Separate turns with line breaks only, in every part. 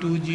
2G,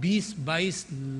20-22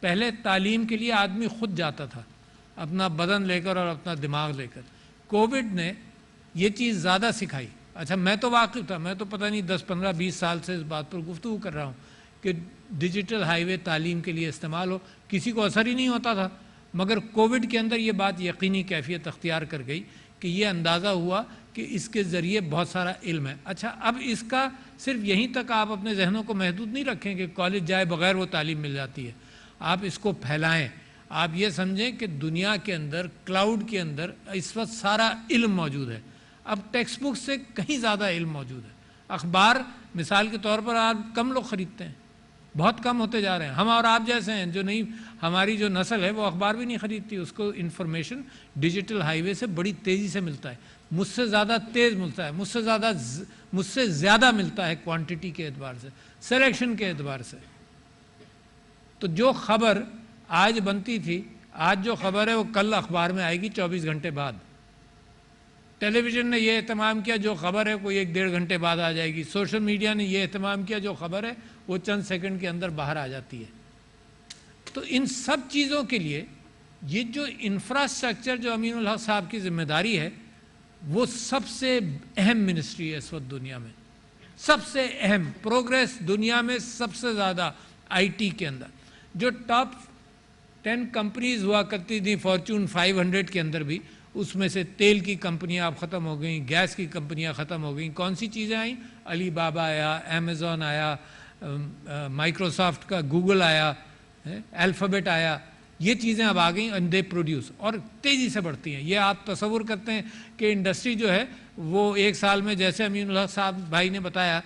پہلے تعلیم کے لیے آدمی خود جاتا تھا، اپنا بدن لے کر اور اپنا دماغ لے کر. کووڈ نے یہ چیز زیادہ سکھائی. اچھا میں تو واقف تھا، میں تو پتہ نہیں 10 15 20 سال سے اس بات پر گفتگو کر رہا ہوں کہ ڈیجیٹل ہائی وے تعلیم کے لیے استعمال ہو، کسی کو اثر ہی نہیں ہوتا تھا. مگر کووڈ کے اندر یہ بات یقینی کیفیت اختیار کر گئی کہ یہ اندازہ ہوا کہ اس کے ذریعے بہت سارا علم ہے. اچھا اب اس کا صرف یہیں تک آپ اپنے ذہنوں کو محدود نہیں رکھیں کہ کالج جائے بغیر وہ تعلیم مل جاتی ہے. آپ اس کو پھیلائیں. آپ یہ سمجھیں کہ دنیا کے اندر کلاؤڈ کے اندر اس وقت سارا علم موجود ہے. اب ٹیکسٹ بک سے کہیں زیادہ علم موجود ہے. اخبار مثال کے طور پر آپ کم لوگ خریدتے ہیں، بہت کم ہوتے جا رہے ہیں. ہم اور آپ جیسے ہیں جو نہیں، ہماری جو نسل ہے وہ اخبار بھی نہیں خریدتی. اس کو انفارمیشن ڈیجیٹل ہائی وے سے بڑی تیزی سے ملتا ہے، مجھ سے زیادہ تیز ملتا ہے، مجھ سے زیادہ ملتا ہے کوانٹٹی کے اعتبار سے، سلیکشن کے اعتبار سے. تو جو خبر آج بنتی تھی، آج جو خبر ہے وہ کل اخبار میں آئے گی 24 گھنٹے بعد. ٹیلی ویژن نے یہ اہتمام کیا، جو خبر ہے کوئی 1 ڈیڑھ گھنٹے بعد آ جائے گی. سوشل میڈیا نے یہ اہتمام کیا، جو خبر ہے وہ چند سیکنڈ کے اندر باہر آ جاتی ہے. تو ان سب چیزوں کے لیے یہ جو انفراسٹرکچر جو امین الحق صاحب کی ذمہ داری ہے، وہ سب سے اہم منسٹری ہے اس وقت دنیا میں. سب سے اہم پروگریس دنیا میں سب سے زیادہ آئی ٹی کے اندر. جو ٹاپ 10 کمپنیز ہوا کرتی تھیں فارچون 500 کے اندر بھی، اس میں سے تیل کی کمپنیاں اب ختم ہو گئیں، گیس کی کمپنیاں ختم ہو گئیں. کون سی چیزیں آئیں؟ علی بابا آیا، امیزون آیا، مائکروسافٹ کا گوگل آیا، الفابیٹ آیا. یہ چیزیں اب آ گئیں اینڈ دے پروڈیوس، اور تیزی سے بڑھتی ہیں. یہ آپ تصور کرتے ہیں کہ انڈسٹری جو ہے وہ ایک سال میں، جیسے امین الحق صاحب بھائی نے بتایا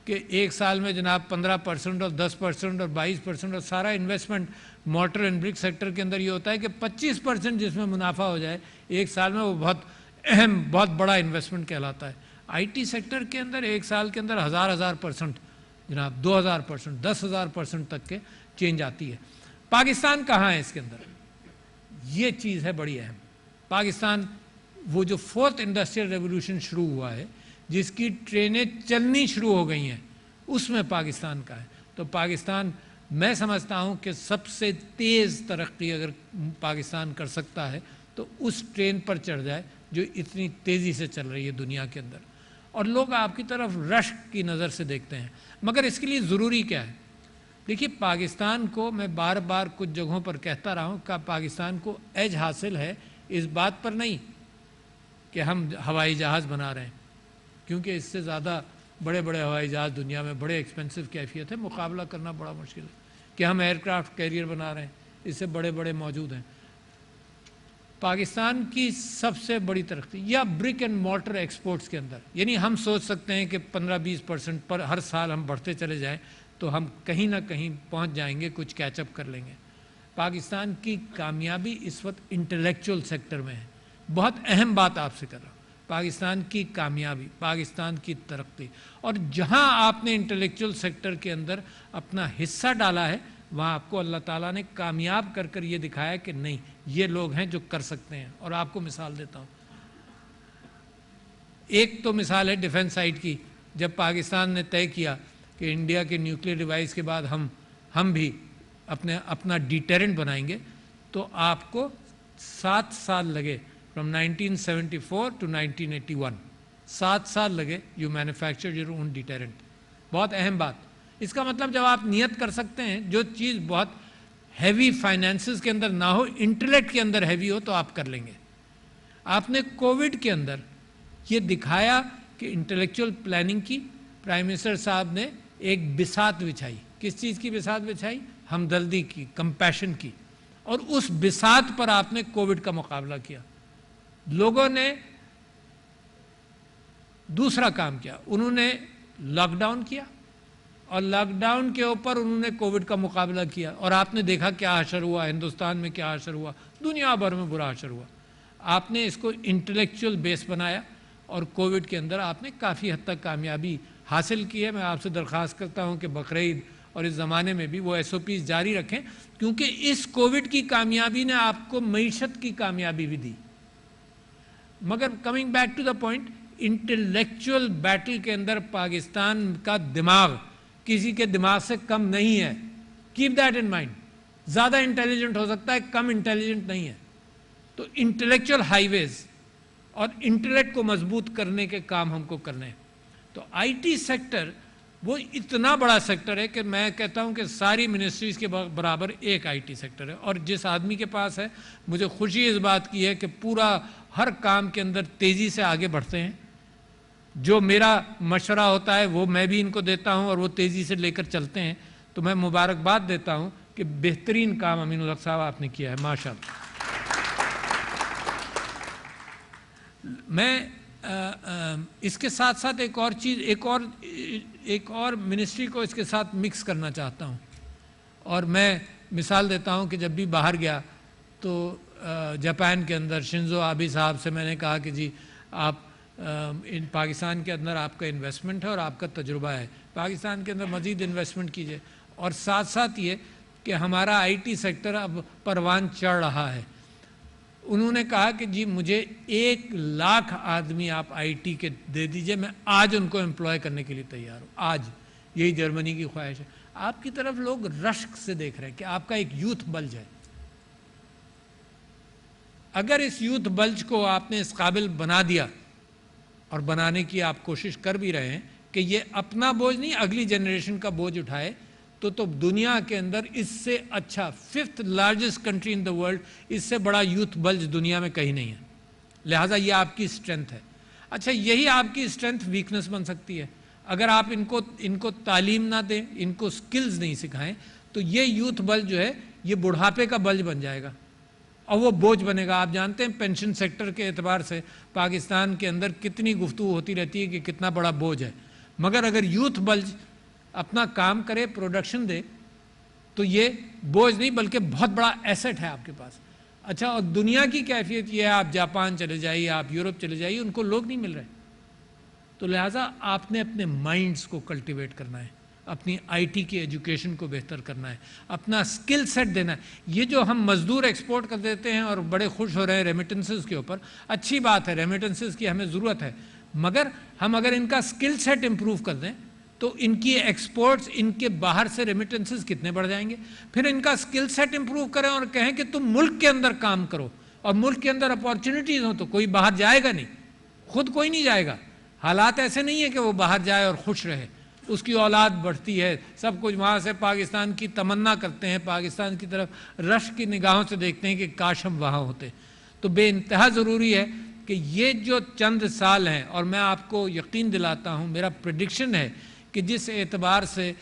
کہ ایک سال میں جناب 15% اور 10% اور 22% اور سارا investment mortar and brick sector کے اندر یہ ہوتا ہے کہ 25% جس میں منافع ہو جائے ایک سال میں، وہ بہت اہم، بہت بڑا انویسٹمنٹ کہلاتا ہے. آئی ٹی سیکٹر کے اندر ایک سال کے اندر 1000% جناب 2000%، 10,000% تک کے چینج آتی ہے. پاکستان کہاں ہے اس کے اندر؟ یہ چیز ہے بڑی اہم. پاکستان وہ جو 4th انڈسٹریل ریولوشن شروع ہوا ہے، جس کی ٹرینیں چلنی شروع ہو گئی ہیں، اس میں پاکستان کا ہے. تو پاکستان، میں سمجھتا ہوں کہ سب سے تیز ترقی اگر پاکستان کر سکتا ہے تو اس ٹرین پر چڑھ جائے جو اتنی تیزی سے چل رہی ہے دنیا کے اندر. اور لوگ آپ کی طرف رشک کی نظر سے دیکھتے ہیں. مگر اس کے لیے ضروری کیا ہے؟ دیکھیے، پاکستان کو میں بار بار کچھ جگہوں پر کہتا رہا ہوں کہ پاکستان کو ایج حاصل ہے اس بات پر نہیں کہ ہم ہوائی جہاز بنا رہے ہیں، کیونکہ اس سے زیادہ بڑے بڑے ہوائی جہاز دنیا میں بڑے ایکسپینسو کیفیت ہے، مقابلہ کرنا بڑا مشکل ہے. کہ ہم ایئر کرافٹ کیریئر بنا رہے ہیں، اس سے بڑے بڑے موجود ہیں. پاکستان کی سب سے بڑی ترقی یا برک اینڈ مارٹر ایکسپورٹس کے اندر، یعنی ہم سوچ سکتے ہیں کہ 15-20% پر ہر سال ہم بڑھتے چلے جائیں تو ہم کہیں نہ کہیں پہنچ جائیں گے، کچھ کیچ اپ کر لیں گے. پاکستان کی کامیابی اس وقت انٹلیکچول سیکٹر میں ہے. بہت اہم بات آپ سے کر رہا ہوں. پاکستان کی کامیابی، پاکستان کی ترقی، اور جہاں آپ نے انٹلیکچول سیکٹر کے اندر اپنا حصہ ڈالا ہے، وہاں آپ کو اللہ تعالیٰ نے کامیاب کر کر یہ دکھایا کہ نہیں، یہ لوگ ہیں جو کر سکتے ہیں. اور آپ کو مثال دیتا ہوں. ایک تو مثال ہے ڈیفنس سائٹ کی. جب پاکستان نے طے کیا کہ انڈیا کے نیوکلیر ڈیوائس کے بعد ہم بھی اپنا ڈیٹرنٹ بنائیں گے، تو آپ کو 7 سال لگے، فرام 1974 ٹو 1981. 7 سال لگے you manufacture your own deterrent. بہت اہم بات. اس کا مطلب جب آپ نیت کر سکتے ہیں، جو چیز بہت ہیوی فائنینسز کے اندر نہ ہو، انٹلیکٹ کے اندر ہیوی ہو، تو آپ کر لیں گے. آپ نے کووڈ کے اندر یہ دکھایا کہ انٹلیکچول پلاننگ کی. پرائم منسٹر صاحب نے ایک بساط بچھائی. کس چیز کی بساط بچھائی؟ ہمدردی کی، کمپیشن کی. اور اس بساط پر آپ نے کووڈ کا مقابلہ کیا. لوگوں نے دوسرا کام کیا، انہوں نے لاک ڈاؤن کیا، اور لاک ڈاؤن کے اوپر انہوں نے کووڈ کا مقابلہ کیا. اور آپ نے دیکھا کیا حشر ہوا، ہندوستان میں کیا حشر ہوا، دنیا بھر میں برا حشر ہوا. آپ نے اس کو انٹلیکچول بیس بنایا، اور کووڈ کے اندر آپ نے کافی حد تک کامیابی حاصل کی ہے. میں آپ سے درخواست کرتا ہوں کہ بقرعید اور اس زمانے میں بھی وہ SOPs جاری رکھیں، کیونکہ اس کووڈ کی کامیابی نے آپ کو معیشت کی کامیابی بھی دی. مگر coming back to the point, intellectual battle کے اندر پاکستان کا دماغ کسی کے دماغ سے کم نہیں ہے. Keep that in mind. زیادہ انٹیلیجنٹ ہو سکتا ہے، کم انٹیلیجنٹ نہیں ہے. تو انٹلیکچوئل ہائی ویز اور انٹلیکٹ کو مضبوط کرنے کے کام ہم کو کرنے ہیں. تو آئی ٹی سیکٹر وہ اتنا بڑا سیکٹر ہے کہ میں کہتا ہوں کہ ساری منسٹریز کے برابر ایک آئی ٹی سیکٹر ہے. اور جس آدمی کے پاس ہے، مجھے خوشی اس بات کی ہے کہ پورا ہر کام کے اندر تیزی سے آگے بڑھتے ہیں. جو میرا مشورہ ہوتا ہے وہ میں بھی ان کو دیتا ہوں اور وہ تیزی سے لے کر چلتے ہیں. تو میں مبارکباد دیتا ہوں کہ بہترین کام امین الحق صاحب آپ نے کیا ہے، ماشاء اللہ. میں اس کے ساتھ ساتھ ایک اور چیز، ایک اور منسٹری کو اس کے ساتھ مکس کرنا چاہتا ہوں. اور میں مثال دیتا ہوں کہ جب بھی باہر گیا تو جاپان کے اندر شنزو آبے صاحب سے میں نے کہا کہ جی آپ پاکستان کے اندر آپ کا انویسٹمنٹ ہے اور آپ کا تجربہ ہے، پاکستان کے اندر مزید انویسٹمنٹ کیجئے. اور ساتھ ساتھ یہ کہ ہمارا آئی ٹی سیکٹر اب پروان چڑھ رہا ہے. انہوں نے کہا کہ جی مجھے 1,00,000 آدمی آپ آئی ٹی کے دے دیجئے، میں آج ان کو امپلوائے کرنے کے لیے تیار ہوں. آج یہی جرمنی کی خواہش ہے. آپ کی طرف لوگ رشک سے دیکھ رہے ہیں کہ آپ کا ایک یوتھ بلج ہے. اگر اس یوتھ بلج کو آپ نے اس قابل بنا دیا، اور بنانے کی آپ کوشش کر بھی رہے ہیں کہ یہ اپنا بوجھ نہیں اگلی جنریشن کا بوجھ اٹھائے، تو دنیا کے اندر اس سے اچھا 5th largest country in the world, اس سے بڑا یوتھ بلج دنیا میں کہیں نہیں ہے. لہٰذا یہ آپ کی اسٹرینتھ ہے. اچھا یہی آپ کی اسٹرینتھ ویکنس بن سکتی ہے. اگر آپ ان کو تعلیم نہ دیں، ان کو سکلز نہیں سکھائیں، تو یہ یوتھ بلج جو ہے یہ بڑھاپے کا بلج بن جائے گا اور وہ بوجھ بنے گا. آپ جانتے ہیں پینشن سیکٹر کے اعتبار سے پاکستان کے اندر کتنی گفتگو ہوتی رہتی ہے کہ کتنا بڑا بوجھ ہے، مگر اگر یوتھ بلج اپنا کام کرے، پروڈکشن دے، تو یہ بوجھ نہیں بلکہ بہت بڑا ایسٹ ہے آپ کے پاس. اچھا اور دنیا کی کیفیت یہ ہے، آپ جاپان چلے جائیے، آپ یورپ چلے جائیے، ان کو لوگ نہیں مل رہے. تو لہٰذا آپ نے اپنے مائنڈز کو کلٹیویٹ کرنا ہے، اپنی آئی ٹی کی ایجوکیشن کو بہتر کرنا ہے، اپنا سکل سیٹ دینا ہے. یہ جو ہم مزدور ایکسپورٹ کر دیتے ہیں اور بڑے خوش ہو رہے ہیں ریمیٹنسز کے اوپر، اچھی بات ہے، ریمیٹنسز کی ہمیں ضرورت ہے، مگر ہم اگر ان کا سکل سیٹ امپروو کر دیں تو ان کی ایکسپورٹس، ان کے باہر سے ریمیٹنسز کتنے بڑھ جائیں گے. پھر ان کا سکل سیٹ امپروو کریں اور کہیں کہ تم ملک کے اندر کام کرو اور ملک کے اندر اپارچونیٹیز ہوں، تو کوئی باہر جائے گا نہیں، خود کوئی نہیں جائے گا. حالات ایسے نہیں ہیں کہ وہ باہر جائے اور خوش رہے، اس کی اولاد بڑھتی ہے، سب کچھ وہاں سے پاکستان کی تمنا کرتے ہیں، پاکستان کی طرف رشک کی نگاہوں سے دیکھتے ہیں کہ کاش ہم وہاں ہوتے. تو بے انتہا ضروری ہے کہ یہ جو چند سال ہیں، اور میں آپ کو یقین دلاتا ہوں، میرا پریڈکشن ہے کہ جس اعتبار سے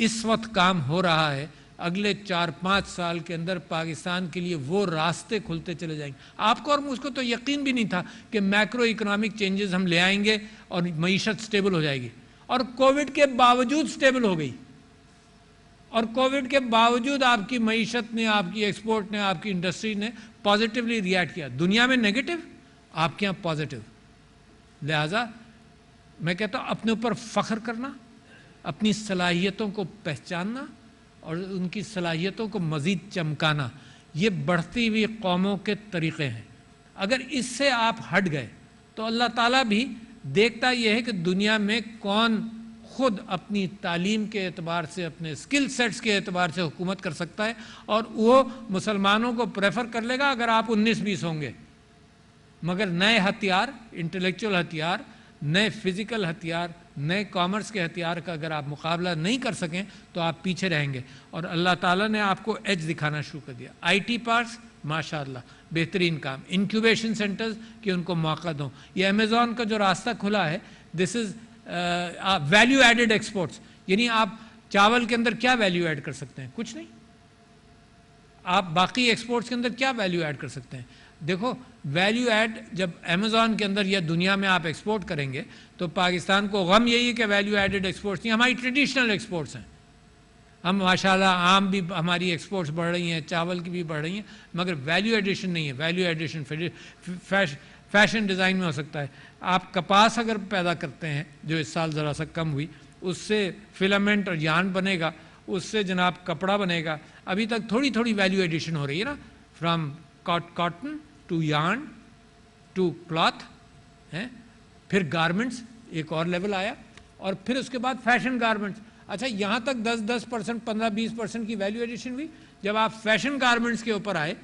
اس وقت کام ہو رہا ہے، اگلے 4-5 سال کے اندر پاکستان کے لیے وہ راستے کھلتے چلے جائیں گے. آپ کو اور مجھ کو تو یقین بھی نہیں تھا کہ میکرو اکنامک چینجز ہم لے آئیں گے اور معیشت سٹیبل ہو جائے گی، اور کووڈ کے باوجود سٹیبل ہو گئی. اور کووڈ کے باوجود آپ کی معیشت نے، آپ کی ایکسپورٹ نے، آپ کی انڈسٹری نے پازیٹیولی ریئیکٹ کیا. دنیا میں نیگیٹو، آپ کے یہاں پازیٹیو. لہٰذا میں کہتا ہوں اپنے اوپر فخر کرنا، اپنی صلاحیتوں کو پہچاننا اور ان کی صلاحیتوں کو مزید چمکانا، یہ بڑھتی ہوئی قوموں کے طریقے ہیں. اگر اس سے آپ ہٹ گئے تو اللہ تعالیٰ بھی دیکھتا یہ ہے کہ دنیا میں کون خود اپنی تعلیم کے اعتبار سے، اپنے سکل سیٹس کے اعتبار سے حکومت کر سکتا ہے، اور وہ مسلمانوں کو پریفر کر لے گا اگر آپ 19-20 ہوں گے. مگر نئے ہتھیار، انٹلیکچوئل ہتھیار، نئے فزیکل ہتھیار، نئے کامرس کے ہتھیار کا اگر آپ مقابلہ نہیں کر سکیں تو آپ پیچھے رہیں گے. اور اللہ تعالیٰ نے آپ کو ایج دکھانا شروع کر دیا. آئی ٹی پارکس ماشاءاللہ بہترین کام، انکیوبیشن سینٹرز کہ ان کو موقع دوں. یہ امیزون کا جو راستہ کھلا ہے، دس از ویلیو ایڈڈ ایکسپورٹس. یعنی آپ چاول کے اندر کیا ویلیو ایڈ کر سکتے ہیں؟ کچھ نہیں. آپ باقی ایکسپورٹس کے اندر کیا ویلیو ایڈ کر سکتے ہیں؟ دیکھو ویلیو ایڈ جب امیزون کے اندر یا دنیا میں آپ ایکسپورٹ کریں گے تو پاکستان کو غم یہی ہے کہ ویلیو ایڈڈ ایکسپورٹس نہیں، ہماری ٹریڈیشنل ایکسپورٹس ہیں. ہم ماشاءاللہ آم بھی ہماری ایکسپورٹس بڑھ رہی ہیں، چاول کی بھی بڑھ رہی ہیں، مگر ویلیو ایڈیشن نہیں ہے. ویلیو ایڈیشن فیشن ڈیزائن میں ہو سکتا ہے. آپ کپاس اگر پیدا کرتے ہیں جو اس سال ذرا سا کم ہوئی، اس سے فلامنٹ اور یارن بنے گا، اس سے جناب کپڑا بنے گا. ابھی تک تھوڑی تھوڑی ویلیو ایڈیشن ہو رہی ہے نا، from cotton to yarn to cloth, پھر گارمنٹس ایک اور لیول آیا، اور پھر اس کے بعد فیشن گارمنٹس. اچھا یہاں تک 10% 15-20% کی ویلیو ایڈیشن ہوئی. جب آپ فیشن گارمنٹس کے اوپر آئے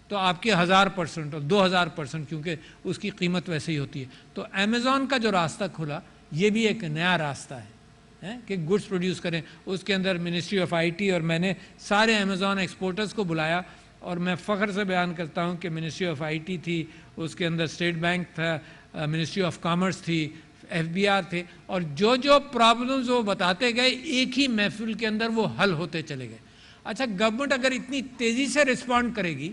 تو آپ کے 1000% اور 2000%، کیونکہ اس کی قیمت ویسے ہی ہوتی ہے. تو امیزون کا جو راستہ کھلا یہ بھی ایک نیا راستہ ہے کہ گڈس پروڈیوس کریں. اس کے اندر منسٹری آف آئی ٹی، اور میں نے سارے امیزون ایکسپورٹرز کو بلایا اور میں فخر سے بیان کرتا ہوں کہ منسٹری آف آئی ٹی تھی، اس کے اندر اسٹیٹ بینک تھا، منسٹری آف کامرس تھی، ایف بی آر تھے، اور جو پرابلمز وہ بتاتے گئے ایک ہی محفل کے اندر وہ حل ہوتے چلے گئے. اچھا، گورنمنٹ اگر اتنی تیزی سے رسپونڈ کرے گی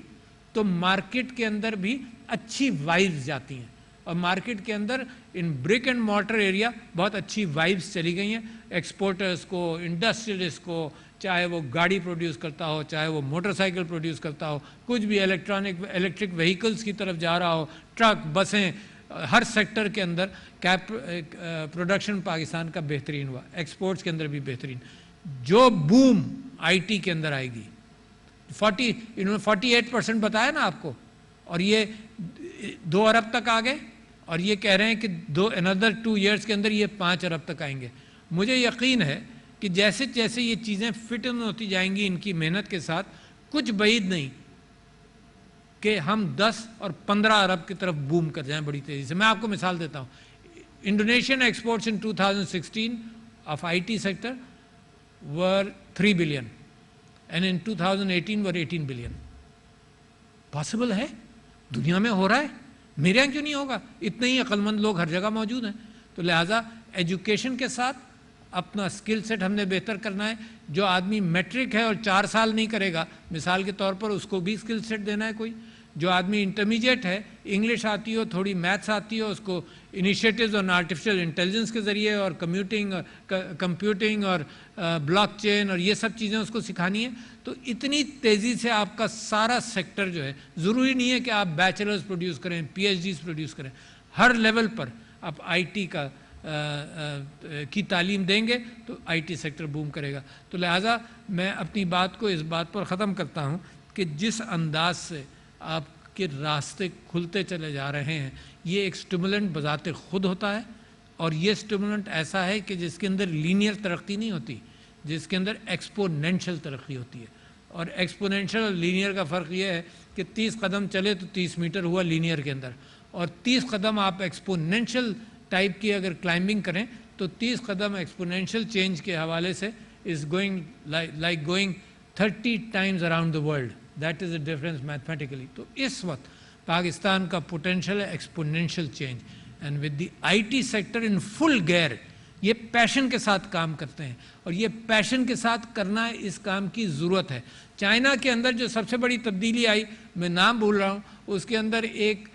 تو مارکیٹ کے اندر بھی اچھی وائبز جاتی ہیں، اور مارکیٹ کے اندر ان برک اینڈ مارٹر ایریا بہت اچھی وائبز چلی گئی ہیں. ایکسپورٹرز کو، انڈسٹریلسٹ کو، چاہے وہ گاڑی پروڈیوس کرتا ہو، چاہے وہ موٹر سائیکل پروڈیوس کرتا ہو، کچھ بھی الیکٹرک وہیکلز کی طرف جا رہا ہو، ٹرک، بسیں، ہر سیکٹر کے اندر پروڈکشن پاکستان کا بہترین ہوا. ایکسپورٹس کے اندر بھی بہترین. جو بوم آئی ٹی کے اندر آئے گی، 48% بتایا نا آپ کو، اور یہ 2 ارب تک آ گئے، اور یہ کہہ رہے ہیں کہ another 2 years کے اندر یہ 5 ارب تک آئیں گے. مجھے یقین ہے کہ جیسے جیسے یہ چیزیں فٹ ان ہوتی جائیں گی ان کی محنت کے ساتھ، کچھ بعید نہیں کہ ہم 10 اور 15 ارب کی طرف بوم کر جائیں بڑی تیزی سے. میں آپ کو مثال دیتا ہوں. Indonesian exports in 2016 of I T sector were 3 billion and in 2018 were 18 billion. Possible ہے، دنیا میں ہو رہا ہے، میرے یہاں کیوں نہیں ہوگا؟ اتنے ہی عقل مند لوگ ہر جگہ موجود ہیں. تو لہٰذا ایجوکیشن کے ساتھ اپنا سکل سیٹ ہم نے بہتر کرنا ہے. جو آدمی میٹرک ہے اور 4 سال نہیں کرے گا، مثال کے طور پر، اس کو بھی سکل سیٹ دینا ہے. کوئی جو آدمی انٹرمیڈیٹ ہے، انگلش آتی ہو، تھوڑی میتھس آتی ہو، اس کو انیشیٹوز اور آرٹیفیشل انٹیلیجنس کے ذریعے اور کمپیوٹنگ اور بلاک چین اور یہ سب چیزیں اس کو سکھانی ہے. تو اتنی تیزی سے آپ کا سارا سیکٹر جو ہے، ضروری نہیں ہے کہ آپ بیچلرز پروڈیوس کریں، پی ایچ ڈیز پروڈیوس کریں، ہر لیول پر آپ آئی ٹی کی تعلیم دیں گے تو آئی ٹی سیکٹر بوم کرے گا. تو لہٰذا میں اپنی بات کو اس بات پر ختم کرتا ہوں کہ جس انداز سے آپ کے راستے کھلتے چلے جا رہے ہیں، یہ ایک سٹیمولنٹ بذات خود ہوتا ہے، اور یہ سٹیمولنٹ ایسا ہے کہ جس کے اندر لینئر ترقی نہیں ہوتی، جس کے اندر ایکسپونینشل ترقی ہوتی ہے. اور ایکسپونینشل اور لینئر کا فرق یہ ہے کہ 30 قدم چلے تو 30 میٹر ہوا لینئر کے اندر، اور 30 قدم آپ ایکسپونینشل ٹائپ کی اگر کلائمبنگ کریں تو 30 قدم ایکسپونینشل چینج کے حوالے سے is going like going 30 times around the world. That is the difference mathematically. تو اس وقت پاکستان کا پوٹینشل ہے exponential change, and with the I T sector in full gear. یہ پیشن کے ساتھ کام کرتے ہیں، اور یہ پیشن کے ساتھ کرنا اس کام کی ضرورت ہے. چائنا کے اندر جو سب سے بڑی تبدیلی آئی، میں نام بھول رہا ہوں، اس کے اندر ایک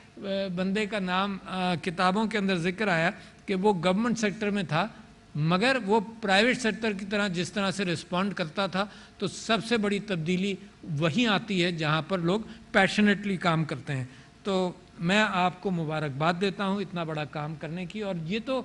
بندے کا نام کتابوں کے اندر ذکر آیا کہ وہ گورنمنٹ سیکٹر میں تھا، مگر وہ پرائیویٹ سیکٹر کی طرح جس طرح سے رسپونڈ کرتا تھا. تو سب سے بڑی تبدیلی وہیں آتی ہے جہاں پر لوگ پیشنیٹلی کام کرتے ہیں. تو میں آپ کو مبارکباد دیتا ہوں اتنا بڑا کام کرنے کی، اور یہ تو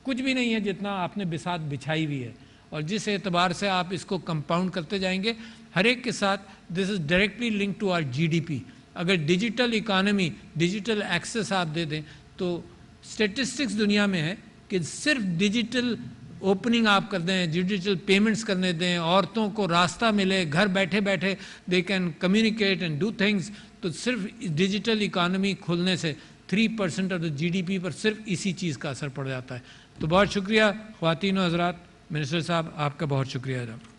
کچھ بھی نہیں ہے جتنا آپ نے بساط بچھائی ہوئی ہے، اور جس اعتبار سے آپ اس کو کمپاؤنڈ کرتے جائیں گے ہر ایک کے ساتھ. This is directly link to our G D P. اگر ڈیجیٹل اکانومی، ڈیجیٹل ایکسیس آپ دے دیں تو اسٹیٹسٹکس دنیا میں ہے کہ صرف ڈیجیٹل اوپننگ آپ کر دیں، ڈیجیٹل پیمنٹس کرنے دیں، عورتوں کو راستہ ملے، گھر بیٹھے بیٹھے they can communicate and do things, تو صرف ڈیجیٹل اکانومی کھلنے سے 3% آف دا جی ڈی پی پر صرف اسی چیز کا اثر پڑ جاتا ہے. تو بہت شکریہ خواتین و حضرات. منسٹر صاحب آپ کا بہت شکریہ جناب.